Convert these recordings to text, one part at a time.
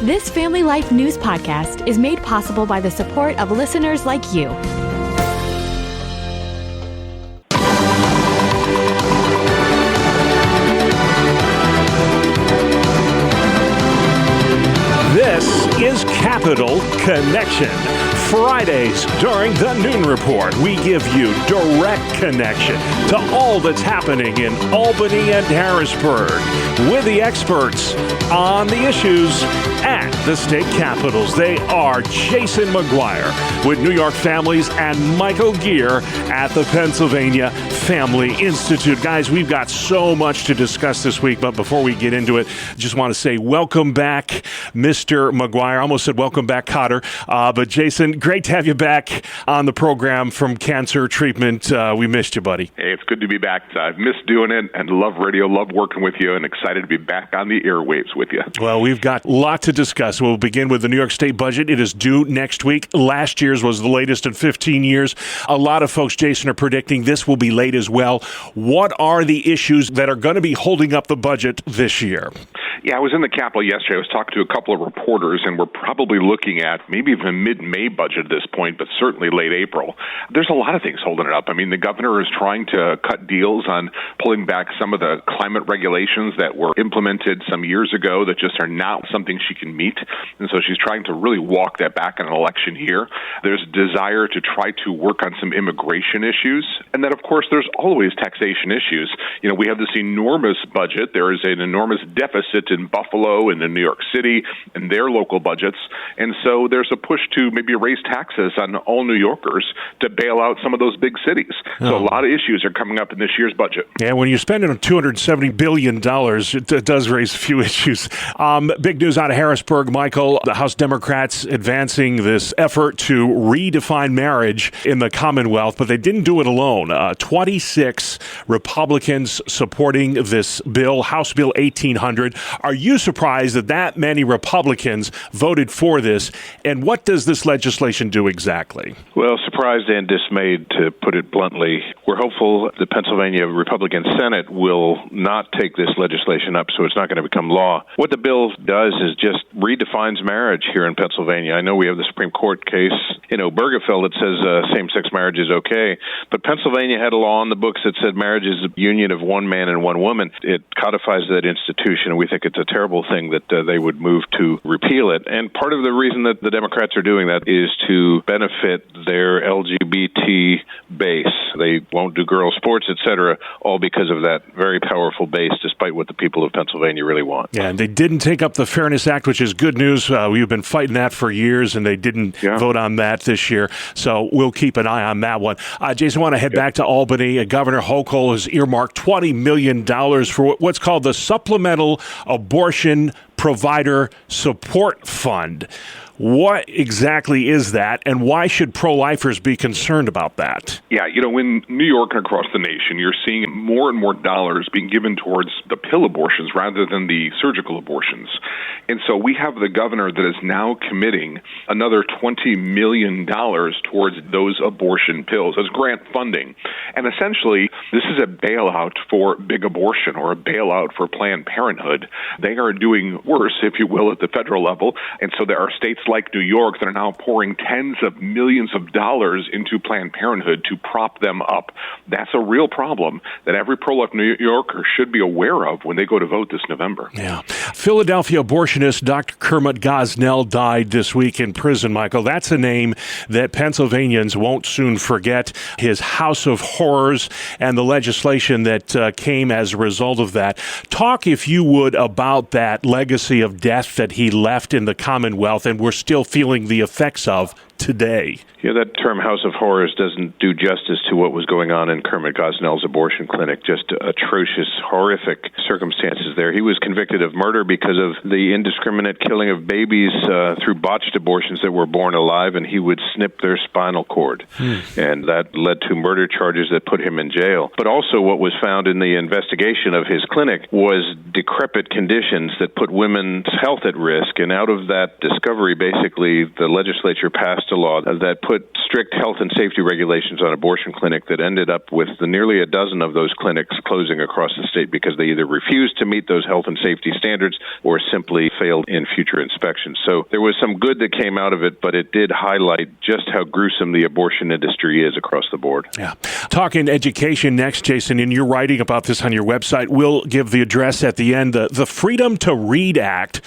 This Family Life News podcast is made possible by the support of listeners like you. This is Capital Connection. Fridays during the Noon Report, we give you direct connection to all that's happening in Albany and Harrisburg with the experts on the issues at the state capitals. They are Jason McGuire with New York Families and Michael Geer at the Pennsylvania Family Institute. Guys, we've got so much to discuss this week, but before we get into it, just want to say welcome back, Mr. McGuire. I almost said welcome back, Cotter. But Jason, great to have you back on the program from cancer treatment. We missed you, buddy. Hey, it's good to be back. I've missed doing it and love radio, love working with you, and excited to be back on the airwaves with you. Well, we've got a lot to discuss. We'll begin with the New York State budget. It is due next week. Last year's was the latest in 15 years. A lot of folks, Jason, are predicting this will be late as well. What are the issues that are going to be holding up the budget this year? Yeah, I was in the Capitol yesterday. I was talking to a couple of reporters, and we're probably looking at maybe even mid-May budget at this point, but certainly late April. There's a lot of things holding it up. I mean, the governor is trying to cut deals on pulling back some of the climate regulations that were implemented some years ago that just are not something she can meet. And so she's trying to really walk that back in an election year. There's a desire to try to work on some immigration issues. And then, of course, there's always taxation issues. You know, we have this enormous budget. There is an enormous deficit in Buffalo and in New York City and their local budgets. And so there's a push to maybe raise taxes on all New Yorkers to bail out some of those big cities. So a lot of issues are coming up in this year's budget. Yeah, when you're spending $270 billion, it does raise a few issues. Big news out of Harrisburg, Michael. The House Democrats advancing this effort to redefine marriage in the Commonwealth, but they didn't do it alone. 26 Republicans supporting this bill, House Bill 1800. Are you surprised that many Republicans voted for this? And what does this legislation do exactly? Well, surprised and dismayed, to put it bluntly. We're hopeful the Pennsylvania Republican Senate will not take this legislation up, so it's not going to become law. What the bill does is just redefines marriage here in Pennsylvania. I know we have the Supreme Court case in Obergefell that says same-sex marriage is okay, but Pennsylvania had a law on the books that said marriage is a union of one man and one woman. It codifies that institution, and we think it's a terrible thing that they would move to repeal it. And part of the reason that the Democrats are doing that is to benefit their LGBT base. They won't do girls' sports, etc., all because of that very powerful base, despite what the people of Pennsylvania really want. Yeah, and they didn't take up the Fairness Act, which is good news. We've been fighting that for years, and they didn't vote on that this year. So we'll keep an eye on that one. Jason, I want to head back to Albany. Governor Hochul has earmarked $20 million for what's called the Supplemental Abortion Provider Support Fund. What exactly is that, and why should pro-lifers be concerned about that? Yeah, you know, in New York and across the nation, you're seeing more and more dollars being given towards the pill abortions rather than the surgical abortions. And so we have the governor that is now committing another $20 million towards those abortion pills as grant funding. And essentially, this is a bailout for big abortion or a bailout for Planned Parenthood. They are doing worse, if you will, at the federal level. And so there are states like New York that are now pouring tens of millions of dollars into Planned Parenthood to prop them up. That's a real problem that every pro-life New Yorker should be aware of when they go to vote this November. Yeah. Philadelphia abortionist Dr. Kermit Gosnell died this week in prison, Michael. That's a name that Pennsylvanians won't soon forget. His house of horrors and the legislation that came as a result of that. Talk, if you would, about that legacy of death that he left in the Commonwealth, and we're still feeling the effects of today. Yeah, that term House of Horrors doesn't do justice to what was going on in Kermit Gosnell's abortion clinic. Just atrocious, horrific circumstances there. He was convicted of murder because of the indiscriminate killing of babies through botched abortions that were born alive, and he would snip their spinal cord. And that led to murder charges that put him in jail. But also what was found in the investigation of his clinic was decrepit conditions that put women's health at risk. And out of that discovery, basically, the legislature passed a law that put strict health and safety regulations on abortion clinic that ended up with nearly a dozen of those clinics closing across the state because they either refused to meet those health and safety standards or simply failed in future inspections. So there was some good that came out of it, but it did highlight just how gruesome the abortion industry is across the board. Yeah. Talking education next, Jason, and you're writing about this on your website. We'll give the address at the end. The Freedom to Read Act.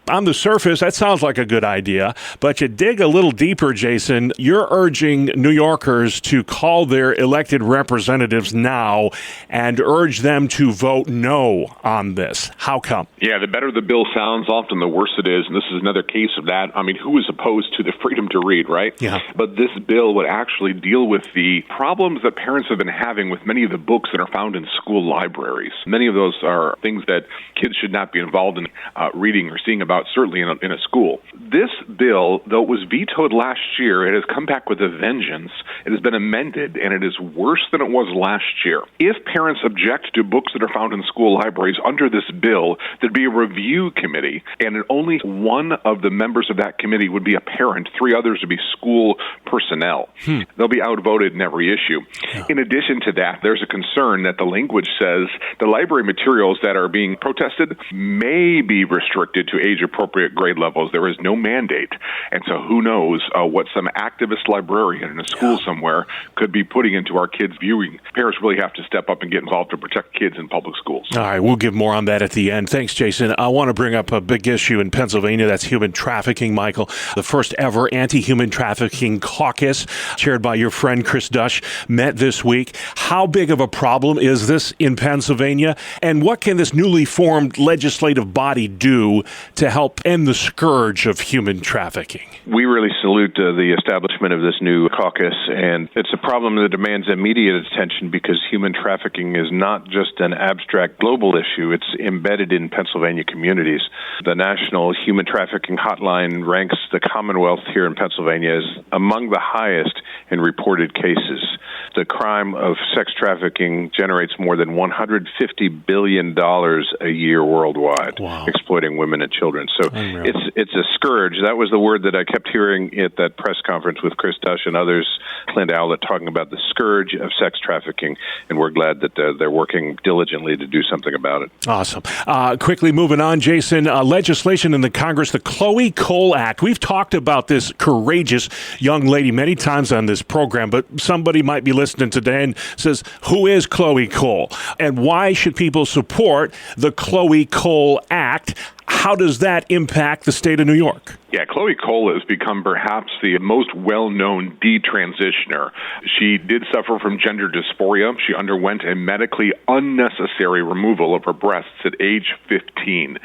On the surface, that sounds like a good idea, but you dig a little deeper, Jason, you're urging New Yorkers to call their elected representatives now and urge them to vote no on this. How come? Yeah, the better the bill sounds, often the worse it is, and this is another case of that. I mean, who is opposed to the freedom to read, right? Yeah. But this bill would actually deal with the problems that parents have been having with many of the books that are found in school libraries. Many of those are things that kids should not be involved in reading or seeing about, certainly in a school. This bill, though it was vetoed last year, it has come back with a vengeance. It has been amended, and it is worse than it was last year. If parents object to books that are found in school libraries under this bill, there'd be a review committee, and only one of the members of that committee would be a parent. 3 others would be school personnel. They'll be outvoted in every issue. Yeah. In addition to that, there's a concern that the language says the library materials that are being protested may be restricted to age-appropriate grade levels. There is no mandate. And so who knows what some activist librarian in a school somewhere could be putting into our kids' viewing. Parents really have to step up and get involved to protect kids in public schools. All right, we'll give more on that at the end. Thanks, Jason. I want to bring up a big issue in Pennsylvania. That's human trafficking, Michael. The first ever anti-human trafficking caucus, chaired by your friend Chris Dush, met this week. How big of a problem is this in Pennsylvania? And what can this newly formed legislative body do to help end the scourge of human trafficking? We really salute the establishment of this new caucus, and it's a problem that demands immediate attention because human trafficking is not just an abstract global issue, it's embedded in Pennsylvania communities. The National Human Trafficking Hotline ranks the Commonwealth here in Pennsylvania as among the highest in reported cases. The crime of sex trafficking generates more than $150 billion a year worldwide, exploiting women and children. So it's a scourge. That was the word that I kept hearing at that press conference with Chris Dush and others, Clint Owlett, talking about the scourge of sex trafficking, and we're glad that they're working diligently to do something about it. Awesome. Quickly moving on, Jason, legislation in the Congress, the Chloe Cole Act. We've talked about this courageous young lady many times on this program, but somebody might be listening today and says, who is Chloe Cole? And why should people support the Chloe Cole Act? How does that impact the state of New York? Yeah, Chloe Cole has become perhaps the most well-known detransitioner. She did suffer from gender dysphoria. She underwent a medically unnecessary removal of her breasts at age 15.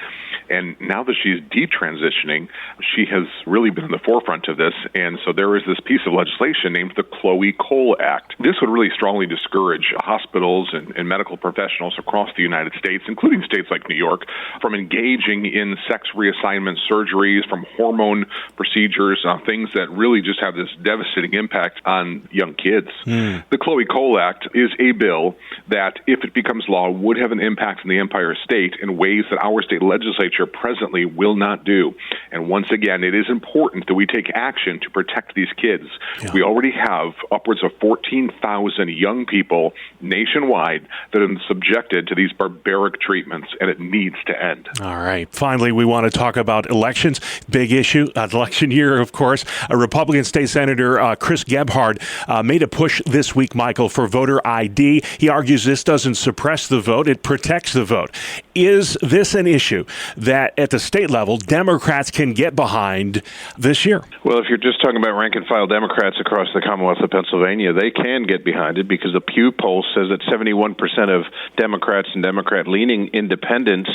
And now that she's detransitioning, she has really been in the forefront of this. And so there is this piece of legislation named the Chloe Cole Act. This would really strongly discourage hospitals and medical professionals across the United States, including states like New York, from engaging in sex reassignment surgeries, from hormone procedures, things that really just have this devastating impact on young kids. The Chloe Cole Act is a bill that, if it becomes law, would have an impact on the Empire State in ways that our state legislature presently will not do. And once again, it is important that we take action to protect these kids. Yeah. We already have upwards of 14,000 young people nationwide that are subjected to these barbaric treatments, and it needs to end. All right. Finally, we want to talk about elections. Big issue, election year, of course. A Republican State Senator Chris Gebhard made a push this week, Michael, for voter ID. He argues this doesn't suppress the vote, it protects the vote. Is this an issue that at the state level, Democrats can get behind this year? Well, if you're just talking about rank-and-file Democrats across the Commonwealth of Pennsylvania, they can get behind it because the Pew poll says that 71% of Democrats and Democrat-leaning independents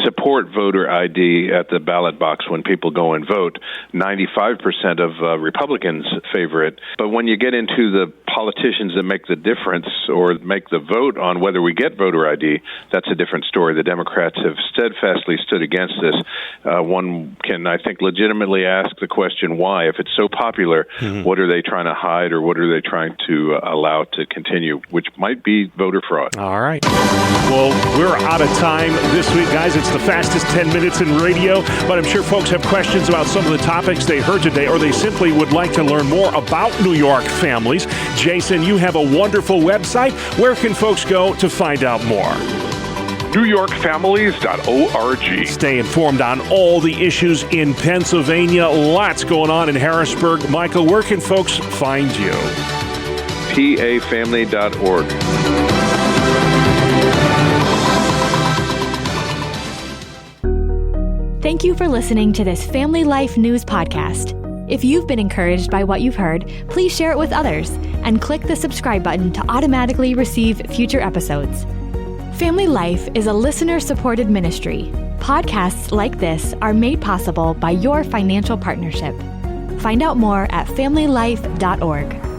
support voter ID at the ballot box when people go and vote. 95% of Republicans favor it. But when you get into the politicians that make the difference or make the vote on whether we get voter ID, that's a different story. The Democrats have steadfastly stood against this. One can, I think, legitimately ask the question, why? If it's so popular, what are they trying to hide or what are they trying to allow to continue, which might be voter fraud. All right. Well, we're out of time this week, guys. It's the fastest 10 minutes in radio, but I'm sure folks have questions about some of the topics they heard today, or they simply would like to learn more about New York families. Jason, you have a wonderful website. Where can folks go to find out more? NewYorkFamilies.org. Stay informed on all the issues in Pennsylvania. Lots going on in Harrisburg. Michael, where can folks find you? PAFamily.org. Thank you for listening to this Family Life News podcast. If you've been encouraged by what you've heard, please share it with others and click the subscribe button to automatically receive future episodes. Family Life is a listener-supported ministry. Podcasts like this are made possible by your financial partnership. Find out more at familylife.org.